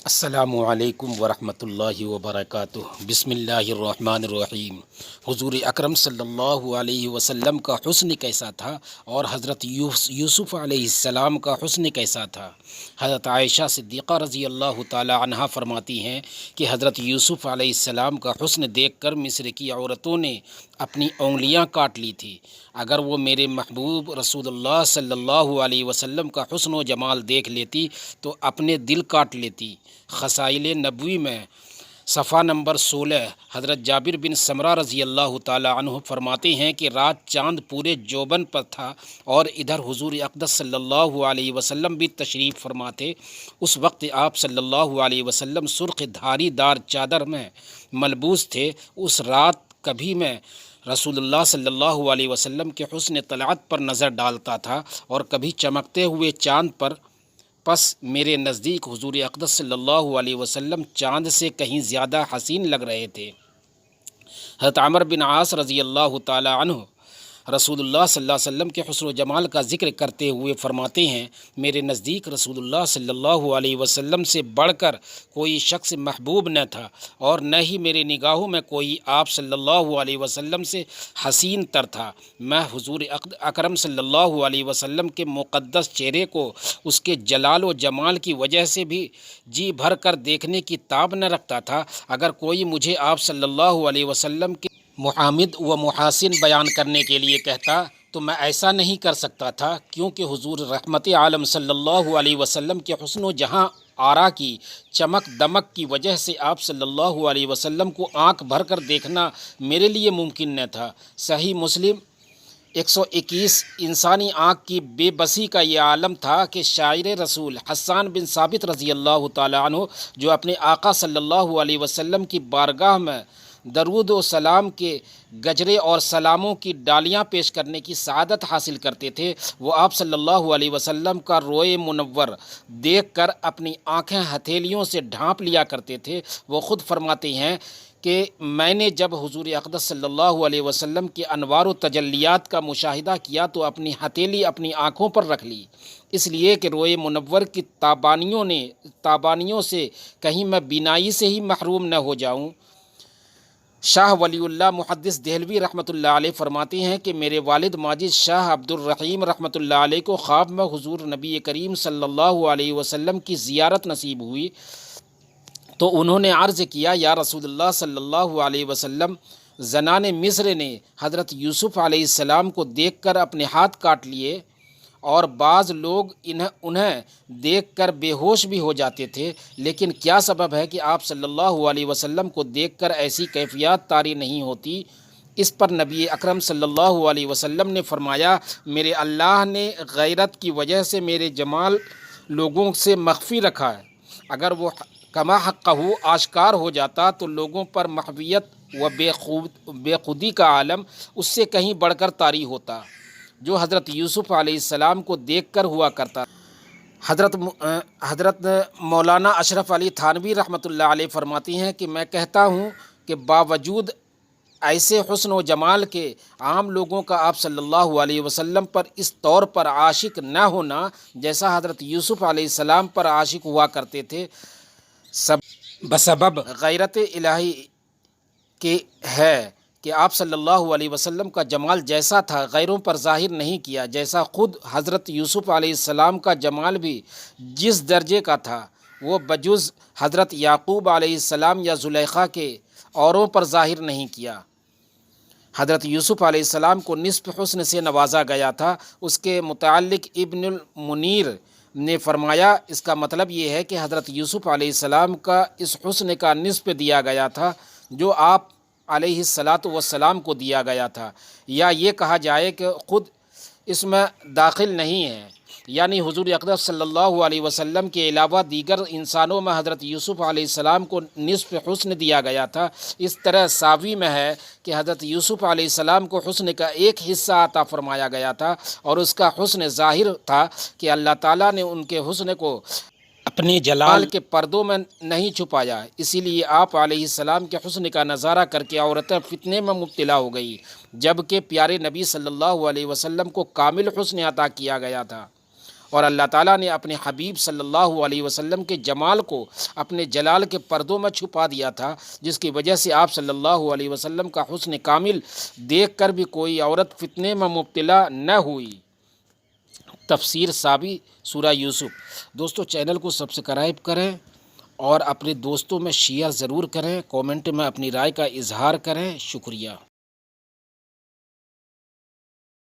السلام علیکم ورحمۃ اللہ وبرکاتہ۔ بسم اللہ الرحمن الرحیم۔ حضور اکرم صلی اللہ علیہ وسلم کا حسن کیسا تھا اور حضرت یوسف علیہ السلام کا حسن کیسا تھا؟ حضرت عائشہ صدیقہ رضی اللہ تعالی عنہا فرماتی ہیں کہ حضرت یوسف علیہ السلام کا حسن دیکھ کر مصر کی عورتوں نے اپنی انگلیاں کاٹ لی تھی۔ اگر وہ میرے محبوب رسول اللہ صلی اللہ علیہ وسلم کا حسن و جمال دیکھ لیتی تو اپنے دل کاٹ لیتی۔ خصائل نبوی میں صفحہ نمبر 16 حضرت جابر بن سمرہ رضی اللہ تعالی عنہ فرماتے ہیں کہ رات چاند پورے جوبن پر تھا اور ادھر حضور اقدس صلی اللہ علیہ وسلم بھی تشریف فرما تھے۔ اس وقت آپ صلی اللہ علیہ وسلم سرخ دھاری دار چادر میں ملبوس تھے۔ اس رات کبھی میں رسول اللہ صلی اللہ علیہ وسلم کے حسن طلعت پر نظر ڈالتا تھا اور کبھی چمکتے ہوئے چاند پر، پس میرے نزدیک حضور اقدس صلی اللہ علیہ وسلم چاند سے کہیں زیادہ حسین لگ رہے تھے۔ حضرت عمر بن عاص رضی اللہ تعالی عنہ رسول اللہ صلی اللہ علیہ وسلم کے حسن و جمال کا ذکر کرتے ہوئے فرماتے ہیں، میرے نزدیک رسول اللہ صلی اللہ علیہ وسلم سے بڑھ کر کوئی شخص محبوب نہ تھا اور نہ ہی میرے نگاہوں میں کوئی آپ صلی اللہ علیہ وسلم سے حسین تر تھا۔ میں حضور اکرم صلی اللہ علیہ وسلم کے مقدس چہرے کو اس کے جلال و جمال کی وجہ سے بھی جی بھر کر دیکھنے کی تاب نہ رکھتا تھا۔ اگر کوئی مجھے آپ صلی اللہ علیہ وسلم کے محامد و محاسن بیان کرنے کے لیے کہتا تو میں ایسا نہیں کر سکتا تھا، کیونکہ حضور رحمت عالم صلی اللہ علیہ وسلم کے حسن و جہاں آرا کی چمک دمک کی وجہ سے آپ صلی اللہ علیہ وسلم کو آنکھ بھر کر دیکھنا میرے لیے ممکن نہ تھا۔ صحیح مسلم 121۔ انسانی آنکھ کی بے بسی کا یہ عالم تھا کہ شاعر رسول حسان بن ثابت رضی اللہ تعالی عنہ، جو اپنے آقا صلی اللہ علیہ وسلم کی بارگاہ میں درود و سلام کے گجرے اور سلاموں کی ڈالیاں پیش کرنے کی سعادت حاصل کرتے تھے، وہ آپ صلی اللہ علیہ وسلم کا روئے منور دیکھ کر اپنی آنکھیں ہتھیلیوں سے ڈھانپ لیا کرتے تھے۔ وہ خود فرماتے ہیں کہ میں نے جب حضور اقدس صلی اللہ علیہ وسلم کے انوار و تجلیات کا مشاہدہ کیا تو اپنی ہتھیلی اپنی آنکھوں پر رکھ لی، اس لیے کہ روئے منور کی تابانیوں سے کہیں میں بینائی سے ہی محروم نہ ہو جاؤں۔ شاہ ولی اللہ محدث دہلوی رحمۃ اللہ علیہ فرماتے ہیں کہ میرے والد ماجد شاہ عبد الرحیم رحمۃ اللہ علیہ کو خواب میں حضور نبی کریم صلی اللہ علیہ وسلم کی زیارت نصیب ہوئی تو انہوں نے عرض کیا، یا رسول اللہ صلی اللہ علیہ وسلم، زنان مصر نے حضرت یوسف علیہ السلام کو دیکھ کر اپنے ہاتھ کاٹ لیے اور بعض لوگ انہیں دیکھ کر بے ہوش بھی ہو جاتے تھے، لیکن کیا سبب ہے کہ آپ صلی اللہ علیہ وسلم کو دیکھ کر ایسی کیفیات طاری نہیں ہوتی؟ اس پر نبی اکرم صلی اللہ علیہ وسلم نے فرمایا، میرے اللہ نے غیرت کی وجہ سے میرے جمال لوگوں سے مخفی رکھا ہے، اگر وہ کما حقہ آشکار ہو جاتا تو لوگوں پر محویت و بے خودی کا عالم اس سے کہیں بڑھ کر طاری ہوتا، جو حضرت یوسف علیہ السلام کو دیکھ کر ہوا کرتا۔ حضرت مولانا اشرف علی تھانوی رحمۃ اللہ علیہ فرماتی ہیں کہ میں کہتا ہوں کہ باوجود ایسے حسن و جمال کے عام لوگوں کا آپ صلی اللہ علیہ وسلم پر اس طور پر عاشق نہ ہونا جیسا حضرت یوسف علیہ السلام پر عاشق ہوا کرتے تھے، بسبب غیرت الہی کے ہے کہ آپ صلی اللہ علیہ وسلم کا جمال جیسا تھا غیروں پر ظاہر نہیں کیا، جیسا خود حضرت یوسف علیہ السلام کا جمال بھی جس درجے کا تھا وہ بجز حضرت یعقوب علیہ السلام یا زلیخا کے اوروں پر ظاہر نہیں کیا۔ حضرت یوسف علیہ السلام کو نصف حسن سے نوازا گیا تھا۔ اس کے متعلق ابن المنیر نے فرمایا، اس کا مطلب یہ ہے کہ حضرت یوسف علیہ السلام کا اس حسن کا نصف دیا گیا تھا جو آپ علیہ السلام کو دیا گیا تھا، یا یہ کہا جائے کہ خود اس میں داخل نہیں ہے، یعنی حضور اقدس صلی اللہ علیہ وسلم کے علاوہ دیگر انسانوں میں حضرت یوسف علیہ السلام کو نصف حسن دیا گیا تھا۔ اس طرح ساوی میں ہے کہ حضرت یوسف علیہ السلام کو حسن کا ایک حصہ عطا فرمایا گیا تھا اور اس کا حسن ظاہر تھا کہ اللہ تعالیٰ نے ان کے حسن کو اپنے جلال کے پردوں میں نہیں چھپایا، اسی لیے آپ علیہ السلام کے حسن کا نظارہ کر کے عورتیں فتنے میں مبتلا ہو گئی، جبکہ پیارے نبی صلی اللہ علیہ وسلم کو کامل حسن عطا کیا گیا تھا اور اللہ تعالیٰ نے اپنے حبیب صلی اللہ علیہ وسلم کے جمال کو اپنے جلال کے پردوں میں چھپا دیا تھا، جس کی وجہ سے آپ صلی اللہ علیہ وسلم کا حسن کامل دیکھ کر بھی کوئی عورت فتنے میں مبتلا نہ ہوئی۔ تفسیر سابی سورہ یوسف۔ دوستو چینل کو سبسکرائب کریں اور اپنے دوستوں میں شیئر ضرور کریں، کومنٹ میں اپنی رائے کا اظہار کریں۔ شکریہ۔